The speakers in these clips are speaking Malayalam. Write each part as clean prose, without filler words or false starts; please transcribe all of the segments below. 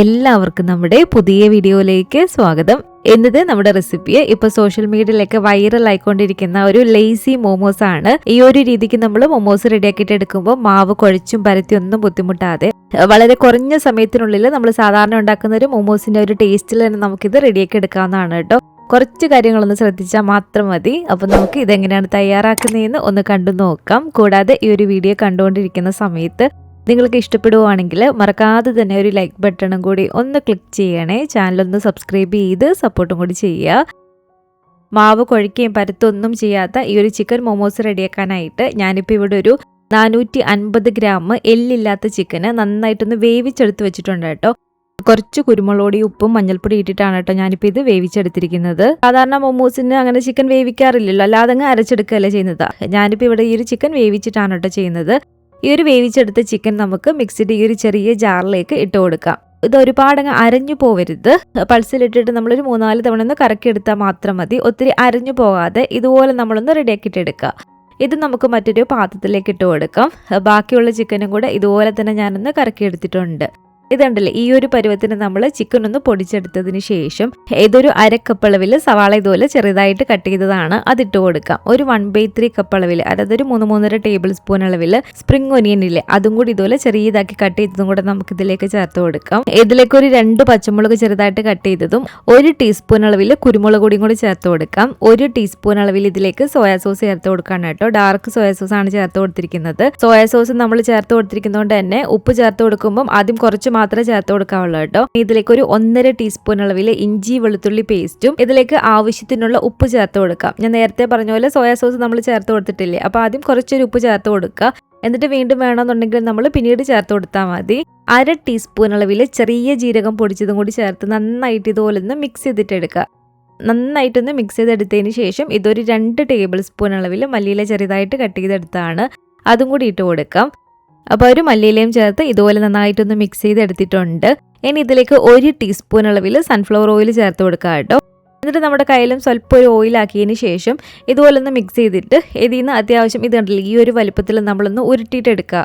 എല്ലാവർക്കും നമ്മുടെ പുതിയ വീഡിയോയിലേക്ക് സ്വാഗതം. എന്നത് നമ്മുടെ റെസിപ്പിയെ ഇപ്പൊ സോഷ്യൽ മീഡിയയിലൊക്കെ വൈറൽ ആയിക്കൊണ്ടിരിക്കുന്ന ഒരു ലേസി മോമോസ് ആണ്. ഈ ഒരു രീതിക്ക് നമ്മൾ മോമോസ് റെഡിയാക്കിയിട്ട് എടുക്കുമ്പോൾ മാവ് കുഴച്ചും പരത്തി ഒന്നും ബുദ്ധിമുട്ടാതെ വളരെ കുറഞ്ഞ സമയത്തിനുള്ളിൽ നമ്മൾ സാധാരണ ഉണ്ടാക്കുന്ന ഒരു മോമോസിന്റെ ഒരു ടേസ്റ്റിൽ തന്നെ നമുക്കിത് റെഡിയാക്കി എടുക്കാവുന്നതാണ് കേട്ടോ. കുറച്ച് കാര്യങ്ങളൊന്ന് ശ്രദ്ധിച്ചാൽ മാത്രം മതി. അപ്പോൾ നമുക്ക് ഇതെങ്ങനെയാണ് തയ്യാറാക്കുന്നതെന്ന് ഒന്ന് കണ്ടു നോക്കാം. കൂടാതെ ഈ ഒരു വീഡിയോ കണ്ടുകൊണ്ടിരിക്കുന്ന സമയത്ത് നിങ്ങൾക്ക് ഇഷ്ടപ്പെടുവാണെങ്കിൽ മറക്കാതെ തന്നെ ഒരു ലൈക്ക് ബട്ടണും കൂടി ഒന്ന് ക്ലിക്ക് ചെയ്യണേ. ചാനലൊന്ന് സബ്സ്ക്രൈബ് ചെയ്ത് സപ്പോർട്ടും കൂടി ചെയ്യുക. മാവ് കുഴയ്ക്കുകയും പരത്തൊന്നും ചെയ്യാത്ത ഈ ഒരു ചിക്കൻ മോമോസ് റെഡിയാക്കാനായിട്ട് ഞാനിപ്പോൾ ഇവിടെ ഒരു 450 ഗ്രാം എല്ലില്ലാത്ത ചിക്കന് നന്നായിട്ടൊന്ന് വേവിച്ചെടുത്ത് വെച്ചിട്ടുണ്ട് കേട്ടോ. കുറച്ച് കുരുമുളക് ഉപ്പും മഞ്ഞൾപ്പൊടി ഇട്ടിട്ടാണ് കേട്ടോ ഞാനിപ്പോൾ ഇത് വേവിച്ചെടുത്തിരിക്കുന്നത്. സാധാരണ മോമോസിന് അങ്ങനെ ചിക്കൻ വേവിക്കാറില്ലല്ലോ, അല്ലാതെ അങ്ങ് അരച്ചെടുക്കുകയല്ലേ ചെയ്യുന്നത്. ഞാനിപ്പോൾ ഇവിടെ ഈ ഒരു ചിക്കൻ വേവിച്ചിട്ടാണ് കേട്ടോ ചെയ്യുന്നത്. ഈ ഒരു വേവിച്ചെടുത്ത ചിക്കൻ നമുക്ക് മിക്സിയുടെ ഈ ഒരു ചെറിയ ജാറിലേക്ക് ഇട്ട് കൊടുക്കാം. ഇത് ഒരുപാട് അങ്ങ് അരഞ്ഞു പോവരുത്. പൾസിലിട്ടിട്ട് നമ്മളൊരു 3-4 തവണ ഒന്ന് കറക്കിയെടുത്താൽ മാത്രം മതി. ഒത്തിരി അരഞ്ഞു പോകാതെ ഇതുപോലെ നമ്മളൊന്ന് റെഡിയാക്കിയിട്ട് എടുക്കുക. ഇത് നമുക്ക് മറ്റൊരു പാത്രത്തിലേക്ക് ഇട്ട് കൊടുക്കാം. ബാക്കിയുള്ള ചിക്കനും കൂടെ ഇതുപോലെ തന്നെ ഞാനൊന്ന് കറക്കിയെടുത്തിട്ടുണ്ട്. ഇതുണ്ടല്ലേ, ഈ ഒരു പരുവത്തിന് നമ്മൾ ചിക്കൻ ഒന്ന് പൊടിച്ചെടുത്തതിന് ശേഷം ഏതൊരു അരക്കപ്പളവിൽ സവാള ഇതുപോലെ ചെറുതായിട്ട് കട്ട് ചെയ്തതാണ് അതിട്ട് കൊടുക്കാം. ഒരു 1/3 കപ്പ് അളവിൽ, അതായത് ഒരു 3-3.5 ടേബിൾ സ്പൂൺ അളവിൽ സ്പ്രിംഗ് ഒനിയൻ ഇല്ലേ, അതും കൂടി ഇതുപോലെ ചെറിയതാക്കി കട്ട് ചെയ്തതും കൂടെ നമുക്ക് ഇതിലേക്ക് ചേർത്ത് കൊടുക്കാം. ഇതിലേക്ക് ഒരു 2 പച്ചമുളക് ചെറുതായിട്ട് കട്ട് ചെയ്തതും 1 ടീസ്പൂൺ അളവിൽ കുരുമുളക് പൊടിയും കൂടി ചേർത്ത് കൊടുക്കാം. 1 ടീസ്പൂൺ അളവിൽ ഇതിലേക്ക് സോയാ സോസ് ചേർത്ത് കൊടുക്കാൻ കേട്ടോ. ഡാർക്ക് സോയാ സോസ് ആണ് ചേർത്ത് കൊടുത്തിരിക്കുന്നത്. സോയാ സോസ് നമ്മൾ ചേർത്ത് കൊടുത്തിരിക്കുന്നതുകൊണ്ട് തന്നെ ഉപ്പ് ചേർത്ത് കൊടുക്കുമ്പോൾ ആദ്യം കുറച്ച് മാത്രമേ ചേർത്ത് കൊടുക്കാവുള്ളൂ കേട്ടോ. ഇതിലേക്ക് ഒരു 1.5 ടീസ്പൂൺ അളവിൽ ഇഞ്ചി വെളുത്തുള്ളി പേസ്റ്റും ഇതിലേക്ക് ആവശ്യത്തിനുള്ള ഉപ്പ് ചേർത്ത് കൊടുക്കാം. ഞാൻ നേരത്തെ പറഞ്ഞ പോലെ സോയാ സോസ് നമ്മൾ ചേർത്ത് കൊടുത്തിട്ടില്ലേ, അപ്പോൾ ആദ്യം കുറച്ചൊരു ഉപ്പ് ചേർത്ത് കൊടുക്കുക. എന്നിട്ട് വീണ്ടും വേണമെന്നുണ്ടെങ്കിൽ നമ്മൾ പിന്നീട് ചേർത്ത് കൊടുത്താൽ മതി. 1/2 ടീസ്പൂൺ അളവിൽ ചെറിയ ജീരകം പൊടിച്ചതും കൂടി ചേർത്ത് നന്നായിട്ട് ഇതുപോലെ ഒന്ന് മിക്സ് ചെയ്തിട്ടെടുക്കുക. നന്നായിട്ടൊന്ന് മിക്സ് ചെയ്തെടുത്തതിന് ശേഷം ഇതൊരു 2 ടേബിൾ സ്പൂൺ അളവിൽ മല്ലിയില ചെറുതായിട്ട് കട്ട് ചെയ്തെടുത്താണ്, അതും കൂടി ഇട്ട് കൊടുക്കാം. അപ്പോൾ ഒരു മല്ലിയിലയും ചേർത്ത് ഇതുപോലെ നന്നായിട്ടൊന്ന് മിക്സ് ചെയ്തെടുത്തിട്ടുണ്ട്. ഇനി ഇതിലേക്ക് 1 ടീസ്പൂൺ അളവിൽ സൺഫ്ലവർ ഓയിൽ ചേർത്ത് കൊടുക്കുക കേട്ടോ. എന്നിട്ട് നമ്മുടെ കയ്യിലും സ്വല്പം ഒരു ഓയിലാക്കിയതിന് ശേഷം ഇതുപോലെ ഒന്ന് മിക്സ് ചെയ്തിട്ട് ഇതിൽ നിന്ന് അത്യാവശ്യം ഇത് കണ്ടില്ല ഈ ഒരു വലുപ്പത്തിൽ നമ്മളൊന്ന് ഉരുട്ടിയിട്ടെടുക്കുക.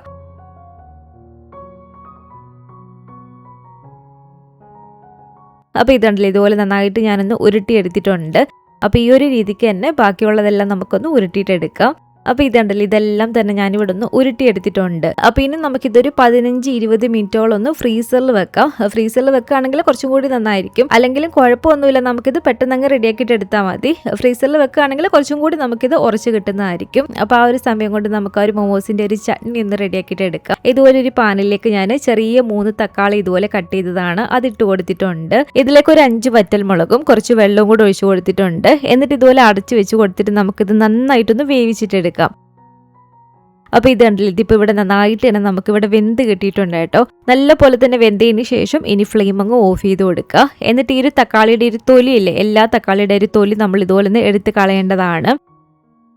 അപ്പോൾ ഇതുണ്ടല്ലോ, ഇതുപോലെ നന്നായിട്ട് ഞാനൊന്ന് ഉരുട്ടിയെടുത്തിട്ടുണ്ട്. അപ്പോൾ ഈ ഒരു രീതിക്ക് തന്നെ ബാക്കിയുള്ളതെല്ലാം നമുക്കൊന്ന് ഉരുട്ടിയിട്ടെടുക്കാം. അപ്പോൾ ഇതുണ്ടല്ലോ, ഇതെല്ലാം തന്നെ ഞാനിവിടെ ഒന്ന് ഉരുട്ടിയെടുത്തിട്ടുണ്ട്. അപ്പോൾ ഇനി നമുക്കിതൊരു 15-20 മിനിറ്റോളം ഒന്ന് ഫ്രീസറിൽ വെക്കാം. ഫ്രീസറിൽ വെക്കുകയാണെങ്കിൽ കുറച്ചും കൂടി നന്നായിരിക്കും. അല്ലെങ്കിലും കുഴപ്പമൊന്നുമില്ല, നമുക്കിത് പെട്ടെന്ന് അങ്ങ് റെഡിയാക്കിയിട്ട് എടുത്താൽ മതി. ഫ്രീസറിൽ വെക്കുകയാണെങ്കിൽ കുറച്ചും കൂടി നമുക്കിത് ഉറച്ച് കിട്ടുന്നതായിരിക്കും. അപ്പോൾ ആ ഒരു സമയം കൊണ്ട് നമുക്ക് ആ ഒരു മോമോസിൻ്റെ ഒരു ചട്നി ഒന്ന് റെഡിയാക്കിയിട്ട് എടുക്കാം. ഇതുപോലെ ഒരു പാനിലേക്ക് ഞാൻ ചെറിയ 3 തക്കാളി ഇതുപോലെ കട്ട് ചെയ്തതാണ് അതിട്ട് കൊടുത്തിട്ടുണ്ട്. ഇതിലേക്ക് ഒരു 5 വറ്റൽമുളകും കുറച്ച് വെള്ളവും കൂടി ഒഴിച്ചു കൊടുത്തിട്ടുണ്ട്. എന്നിട്ട് ഇതുപോലെ അടച്ചു വെച്ച് കൊടുത്തിട്ട് നമുക്കിത് നന്നായിട്ടൊന്ന് വേവിച്ചിട്ടെടുക്കാം. അപ്പോൾ ഇത് കണ്ടില്ല, ഇതിപ്പോൾ ഇവിടെ നന്നായിട്ട് തന്നെ നമുക്കിവിടെ വെന്ത് കിട്ടിയിട്ടുണ്ട് കേട്ടോ. നല്ല പോലെ തന്നെ വെന്തതിന് ശേഷം ഇനി ഫ്ലെയിം അങ്ങ് ഓഫ് ചെയ്ത് കൊടുക്കുക. എന്നിട്ട് ഈ ഒരു തക്കാളിയുടെ ഒരു തൊലിയില്ലേ, എല്ലാ തക്കാളിയുടെ ഒരു തൊലി നമ്മൾ ഇതുപോലെ ഒന്ന് എടുത്ത് കളയേണ്ടതാണ്.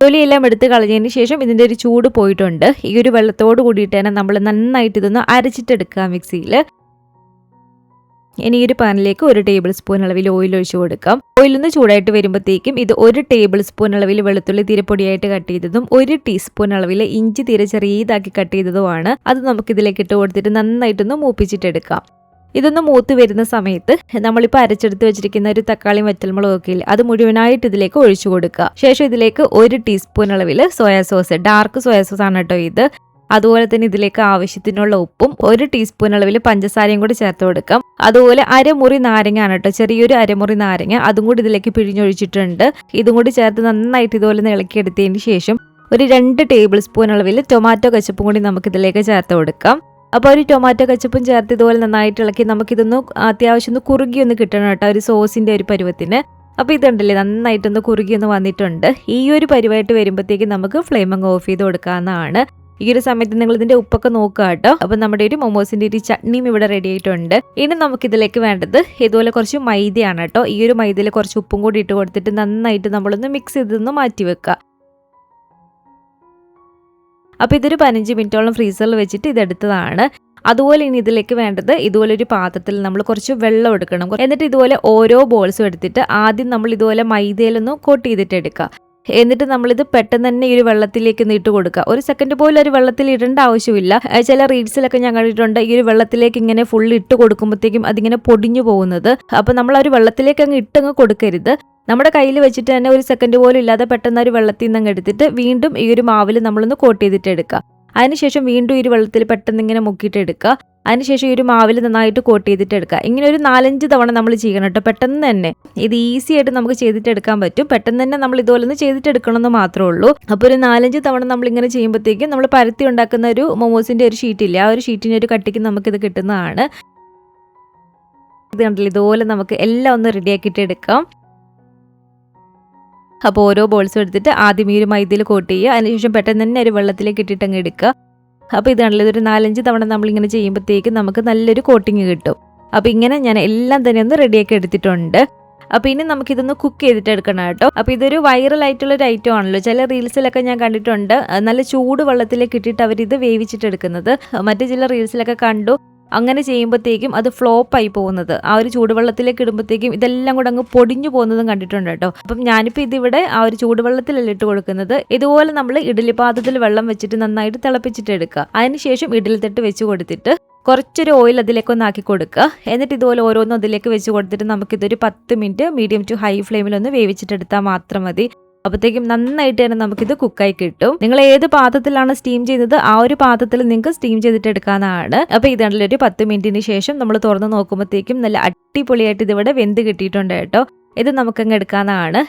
തൊലിയെല്ലാം എടുത്ത് കളഞ്ഞതിന് ശേഷം ഇതിൻ്റെ ഒരു ചൂട് പോയിട്ടുണ്ട്. ഈ ഒരു വെള്ളത്തോട് കൂടിയിട്ട് തന്നെ നമ്മൾ നന്നായിട്ട് ഇതൊന്ന് അരച്ചിട്ടെടുക്കുക മിക്സിയിൽ. ഇനി ഈ ഒരു പാനിലേക്ക് 1 ടേബിൾ സ്പൂൺ അളവിൽ ഓയിൽ ഒഴിച്ചു കൊടുക്കാം. ഓയിലൊന്ന് ചൂടായിട്ട് വരുമ്പോഴത്തേക്കും ഇത് 1 ടേബിൾ സ്പൂൺ അളവിൽ വെളുത്തുള്ളി തീരപ്പൊടിയായിട്ട് കട്ട് ചെയ്തതും 1 ടീസ്പൂൺ അളവിൽ ഇഞ്ചി തീരെ ചെറിയതാക്കി കട്ട് ചെയ്തതുമാണ്. അത് നമുക്കിതിലേക്ക് ഇട്ട് കൊടുത്തിട്ട് നന്നായിട്ടൊന്ന് മൂപ്പിച്ചിട്ടെടുക്കാം. ഇതൊന്ന് മൂത്ത് വരുന്ന സമയത്ത് നമ്മളിപ്പോൾ അരച്ചെടുത്ത് വെച്ചിരിക്കുന്ന ഒരു തക്കാളിയും വറ്റൽമുളകൊക്കെ ഇല്ലേ, അത് മുഴുവനായിട്ട് ഇതിലേക്ക് ഒഴിച്ചു കൊടുക്കുക. ശേഷം ഇതിലേക്ക് 1 ടീസ്പൂൺ അളവിൽ soya sauce, dark soya sauce ആണ് കേട്ടോ ഇത്. അതുപോലെ തന്നെ ഇതിലേക്ക് ആവശ്യത്തിനുള്ള ഉപ്പും 1 ടീസ്പൂൺ അളവിൽ പഞ്ചസാരയും കൂടി ചേർത്ത് കൊടുക്കാം. അതുപോലെ അരമുറി നാരങ്ങ ആണ് കേട്ടോ, ചെറിയൊരു അരമുറി നാരങ്ങ, അതും കൂടി ഇതിലേക്ക് പിഴിഞ്ഞൊഴിച്ചിട്ടുണ്ട്. ഇതും കൂടി ചേർത്ത് നന്നായിട്ട് ഇതുപോലെ ഇളക്കിയെടുത്തതിന് ശേഷം ഒരു 2 ടേബിൾ സ്പൂൺ അളവിൽ ടൊമാറ്റോ കച്ചപ്പും കൂടി നമുക്കിതിലേക്ക് ചേർത്ത് കൊടുക്കാം. അപ്പോൾ ഒരു ടൊമാറ്റോ കച്ചപ്പും ചേർത്ത് ഇതുപോലെ നന്നായിട്ട് ഇളക്കി നമുക്കിതൊന്ന് അത്യാവശ്യം ഒന്ന് കുറുകിയൊന്ന് കിട്ടണം കേട്ടോ, ഒരു സോസിൻ്റെ ഒരു പരുവത്തിന്. അപ്പോൾ ഇതുണ്ടല്ലേ, നന്നായിട്ടൊന്ന് കുറുകിയൊന്ന് വന്നിട്ടുണ്ട്. ഈ ഒരു പരുവായിട്ട് വരുമ്പോഴത്തേക്ക് നമുക്ക് ഫ്ലെയിം അങ്ങ് ഓഫ് ചെയ്ത് കൊടുക്കാവുന്നതാണ്. ഈ ഒരു സമയത്ത് നിങ്ങൾ ഇതിന്റെ ഉപ്പൊക്കെ നോക്കുക കേട്ടോ. അപ്പോൾ നമ്മുടെ ഒരു മോമോസിന്റെ ഒരു ചട്നിയും ഇവിടെ റെഡി ആയിട്ടുണ്ട്. ഇനി നമുക്കിതിലേക്ക് വേണ്ടത് ഇതുപോലെ കുറച്ച് മൈദയാണ് കേട്ടോ. ഈ ഒരു മൈദയിൽ കുറച്ച് ഉപ്പും കൂടി ഇട്ട് കൊടുത്തിട്ട് നന്നായിട്ട് നമ്മളൊന്ന് മിക്സ് ചെയ്തൊന്ന് മാറ്റി വെക്കുക. അപ്പോൾ ഇതൊരു 15 മിനിറ്റോളം ഫ്രീസറിൽ വെച്ചിട്ട് ഇതെടുത്തതാണ്. അതുപോലെ ഇനി ഇതിലേക്ക് വേണ്ടത് ഇതുപോലെ ഒരു പാത്രത്തിൽ നമ്മൾ കുറച്ച് വെള്ളം എടുക്കണം. എന്നിട്ട് ഇതുപോലെ ഓരോ ബോൾസും എടുത്തിട്ട് ആദ്യം നമ്മൾ ഇതുപോലെ മൈദയിലൊന്ന് കോട്ട് ചെയ്തിട്ട് എടുക്കുക. എന്നിട്ട് നമ്മളിത് പെട്ടെന്ന് തന്നെ ഈ ഒരു വെള്ളത്തിലേക്ക് ഇട്ട് കൊടുക്കുക. ഒരു സെക്കൻഡ് പോലും ഒരു വെള്ളത്തിൽ ഇടേണ്ട ആവശ്യമില്ല. ചില റീൽസിലൊക്കെ ഞാൻ കണ്ടിട്ടുണ്ട് ഈ ഒരു വെള്ളത്തിലേക്ക് ഇങ്ങനെ ഫുൾ ഇട്ട് കൊടുക്കുമ്പോഴത്തേക്കും അതിങ്ങനെ പൊടിഞ്ഞു പോകുന്നത്. അപ്പൊ നമ്മൾ ആ ഒരു വെള്ളത്തിലേക്ക് ഇട്ടങ്ങ് കൊടുക്കരുത്. നമ്മുടെ കയ്യിൽ വെച്ചിട്ട് തന്നെ ഒരു സെക്കൻഡ് പോലും ഇല്ലാതെ പെട്ടെന്ന് ഒരു വെള്ളത്തിൽ നിന്ന് എടുത്തിട്ട് വീണ്ടും ഈ ഒരു മാവിൽ നമ്മളൊന്ന് കോട്ട് ചെയ്തിട്ട് എടുക്കുക. അതിനുശേഷം വീണ്ടും ഈ ഒരു വെള്ളത്തിൽ പെട്ടെന്ന് ഇങ്ങനെ മുക്കിയിട്ട് എടുക്കുക. അതിനുശേഷം ഈ ഒരു മാവിൽ നന്നായിട്ട് കോട്ട് ചെയ്തിട്ട് എടുക്കുക. ഇങ്ങനെ ഒരു 4-5 തവണ നമ്മൾ ചെയ്യണം കേട്ടോ. പെട്ടെന്ന് തന്നെ ഇത് ഈസി ആയിട്ട് നമുക്ക് ചെയ്തിട്ട് എടുക്കാൻ പറ്റും. പെട്ടെന്ന് തന്നെ നമ്മൾ ഇതുപോലെ ഒന്ന് ചെയ്തിട്ട് എടുക്കണമെന്ന് മാത്രമേ ഉള്ളൂ. അപ്പോൾ ഒരു 4-5 തവണ നമ്മൾ ഇങ്ങനെ ചെയ്യുമ്പോഴത്തേക്കും നമ്മൾ പരത്തി ഉണ്ടാക്കുന്ന ഒരു മൊമോസിന്റെ ഒരു ഷീറ്റില്ലേ, ആ ഒരു ഷീറ്റിന്റെ ഒരു കട്ടിക്ക് നമുക്കിത് കിട്ടുന്നതാണ്. ഇത് കണ്ടില്ല, ഇതുപോലെ നമുക്ക് എല്ലാം ഒന്ന് റെഡിയാക്കിയിട്ട് എടുക്കാം. അപ്പോൾ ഓരോ ബോൾസും എടുത്തിട്ട് ആദ്യം ഈ ഒരു മൈദയിൽ കോട്ട് ചെയ്യുക. അതിനുശേഷം പെട്ടെന്ന് തന്നെ ഒരു വെള്ളത്തിലേക്ക് ഇട്ടിട്ട് അങ്ങ് എടുക്കുക. അപ്പോൾ ഇതാണല്ലോ, ഇതൊരു 4-5 തവണ നമ്മളിങ്ങനെ ചെയ്യുമ്പോഴത്തേക്കും നമുക്ക് നല്ലൊരു കോട്ടിങ് കിട്ടും. അപ്പോൾ ഇങ്ങനെ ഞാൻ എല്ലാം തന്നെ ഒന്ന് റെഡിയാക്കി എടുത്തിട്ടുണ്ട്. അപ്പോൾ ഇനി നമുക്കിതൊന്ന് കുക്ക് ചെയ്തിട്ട് എടുക്കണം കേട്ടോ. അപ്പോൾ ഇതൊരു വൈറലായിട്ടുള്ള ഒരു ഐറ്റം ആണല്ലോ. ചില റീൽസിലൊക്കെ ഞാൻ കണ്ടിട്ടുണ്ട് നല്ല ചൂട് വെള്ളത്തിലേക്ക് ഇട്ടിട്ട് അവരിത് വേവിച്ചിട്ട് എടുക്കുന്നത്. മറ്റു ചില റീൽസിലൊക്കെ കണ്ടു അങ്ങനെ ചെയ്യുമ്പോഴത്തേക്കും അത് ഫ്ലോപ്പ് ആയി പോകുന്നത്. ആ ഒരു ചൂടുവെള്ളത്തിലേക്ക് ഇടുമ്പോഴത്തേക്കും ഇതെല്ലാം കൂടെ അങ്ങ് പൊടിഞ്ഞു പോകുന്നതും കണ്ടിട്ടുണ്ട് കേട്ടോ. അപ്പം ഞാനിപ്പോൾ ഇതിവിടെ ആ ഒരു ചൂടുവെള്ളത്തിലല്ല ഇട്ട് കൊടുക്കുന്നത്. ഇതുപോലെ നമ്മൾ ഇഡ്ഡലി പാത്രത്തിൽ വെള്ളം വെച്ചിട്ട് നന്നായിട്ട് തിളപ്പിച്ചിട്ട് എടുക്കുക. അതിനുശേഷം ഇഡ്ഡലി തട്ട് വെച്ച് കൊടുത്തിട്ട് കുറച്ചൊരു ഓയിൽ അതിലേക്കൊന്ന് ആക്കി കൊടുക്കുക. എന്നിട്ട് ഇതുപോലെ ഓരോന്നും അതിലേക്ക് വെച്ച് കൊടുത്തിട്ട് നമുക്കിതൊരു 10 മിനിറ്റ് മീഡിയം ടു ഹൈ ഫ്ലെയിമിലൊന്ന് വേവിച്ചിട്ടെടുത്താൽ മാത്രം മതി. അപ്പോഴത്തേക്കും നന്നായിട്ട് തന്നെ നമുക്കിത് കുക്കായി കിട്ടും. നിങ്ങൾ ഏത് പാത്രത്തിലാണ് സ്റ്റീം ചെയ്തത് ആ ഒരു പാത്രത്തിൽ നിങ്ങൾക്ക് സ്റ്റീം ചെയ്തിട്ട് എടുക്കാനാണ്. അപ്പോൾ ഇതാണല്ലോ ഒരു 10 മിനിറ്റിന് ശേഷം നമ്മൾ തുറന്ന് നോക്കുമ്പോഴത്തേക്കും നല്ല അടിപൊളിയായിട്ട് ഇതിവിടെ വെന്ത് കിട്ടിയിട്ടുണ്ട് കേട്ടോ. ഇത് നമുക്കങ്ങ് എടുക്കാനാണ്.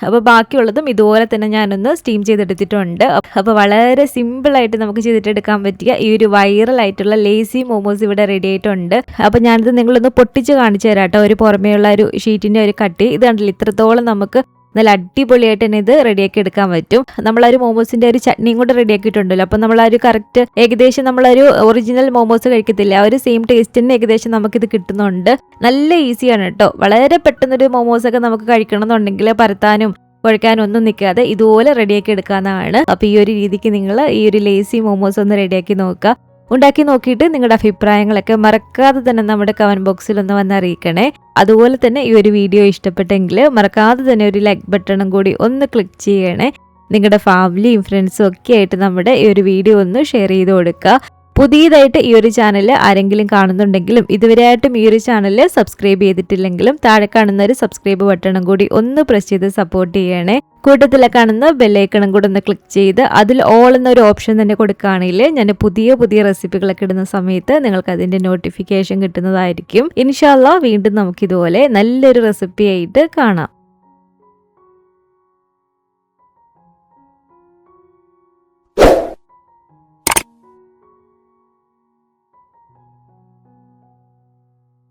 അപ്പോൾ ബാക്കിയുള്ളതും ഇതുപോലെ തന്നെ ഞാനൊന്ന് സ്റ്റീം ചെയ്തെടുത്തിട്ടുണ്ട്. അപ്പോൾ വളരെ സിമ്പിളായിട്ട് നമുക്ക് ചെയ്തിട്ടെടുക്കാൻ പറ്റിയ ഈ ഒരു വൈറലായിട്ടുള്ള ലേസി മോമോസ് ഇവിടെ റെഡി ആയിട്ടുണ്ട്. അപ്പോൾ ഞാനിത് നിങ്ങളൊന്ന് പൊട്ടിച്ച് കാണിച്ചു തരാം കേട്ടോ. ഒരു പുറമേയുള്ള ഒരു ഷീറ്റിൻ്റെ ഒരു കട്ടി ഇത് കണ്ടില്ല, ഇത്രത്തോളം നമുക്ക് നല്ല അടിപൊളിയായിട്ട് തന്നെ ഇത് റെഡിയാക്കി എടുക്കാൻ പറ്റും. നമ്മളൊരു മോമോസിന്റെ ഒരു ചട്നിയും കൂടെ റെഡിയാക്കിയിട്ടുണ്ടല്ലോ. അപ്പം നമ്മൾ ആ ഒരു കറക്റ്റ് ഏകദേശം നമ്മളൊരു ഒറിജിനൽ മോമോസ് കഴിക്കത്തില്ല, ആ ഒരു സെയിം ടേസ്റ്റ് തന്നെ ഏകദേശം നമുക്കിത് കിട്ടുന്നുണ്ട്. നല്ല ഈസിയാണ് കേട്ടോ. വളരെ പെട്ടെന്നൊരു മോമോസൊക്കെ നമുക്ക് കഴിക്കണമെന്നുണ്ടെങ്കിൽ പരത്താനും കുഴക്കാനും ഒന്നും നിൽക്കാതെ ഇതുപോലെ റെഡിയാക്കി എടുക്കാനാണ്. അപ്പോൾ ഈ ഒരു രീതിക്ക് നിങ്ങൾ ഈ ഒരു ലേസി മോമോസ് ഒന്ന് റെഡിയാക്കി നോക്കുക. ഉണ്ടാക്കി നോക്കിയിട്ട് നിങ്ങളുടെ അഭിപ്രായങ്ങളൊക്കെ മറക്കാതെ തന്നെ നമ്മുടെ കമന്റ് ബോക്സിൽ ഒന്ന് വന്ന് അറിയിക്കണേ. അതുപോലെ തന്നെ ഈ ഒരു വീഡിയോ ഇഷ്ടപ്പെട്ടെങ്കിൽ മറക്കാതെ തന്നെ ഒരു ലൈക്ക് ബട്ടണും കൂടി ഒന്ന് ക്ലിക്ക് ചെയ്യണേ. നിങ്ങളുടെ ഫാമിലിയും ഫ്രണ്ട്സും ഒക്കെ ആയിട്ട് നമ്മുടെ ഈ ഒരു വീഡിയോ ഒന്ന് ഷെയർ ചെയ്ത് കൊടുക്കുക. പുതിയതായിട്ട് ഈ ഒരു ചാനൽ ആരെങ്കിലും കാണുന്നുണ്ടെങ്കിലും ഇതുവരെയായിട്ടും ഈ ഒരു ചാനൽ സബ്സ്ക്രൈബ് ചെയ്തിട്ടില്ലെങ്കിലും താഴെ കാണുന്ന ഒരു സബ്സ്ക്രൈബ് ബട്ടണും കൂടി ഒന്ന് പ്രസ് ചെയ്ത് സപ്പോർട്ട് ചെയ്യണേ. കൂട്ടത്തിലെ കാണുന്ന ബെല്ലൈക്കണും കൂടെ ഒന്ന് ക്ലിക്ക് ചെയ്ത് അതിൽ ഓൾ എന്നൊരു ഓപ്ഷൻ തന്നെ കൊടുക്കുകയാണെങ്കിൽ ഞാൻ പുതിയ റെസിപ്പികളൊക്കെ ഇടുന്ന സമയത്ത് നിങ്ങൾക്ക് അതിന്റെ നോട്ടിഫിക്കേഷൻ കിട്ടുന്നതായിരിക്കും. ഇൻഷാ അല്ലാഹ് വീണ്ടും നമുക്കിതുപോലെ നല്ലൊരു റെസിപ്പി ആയിട്ട് കാണാം.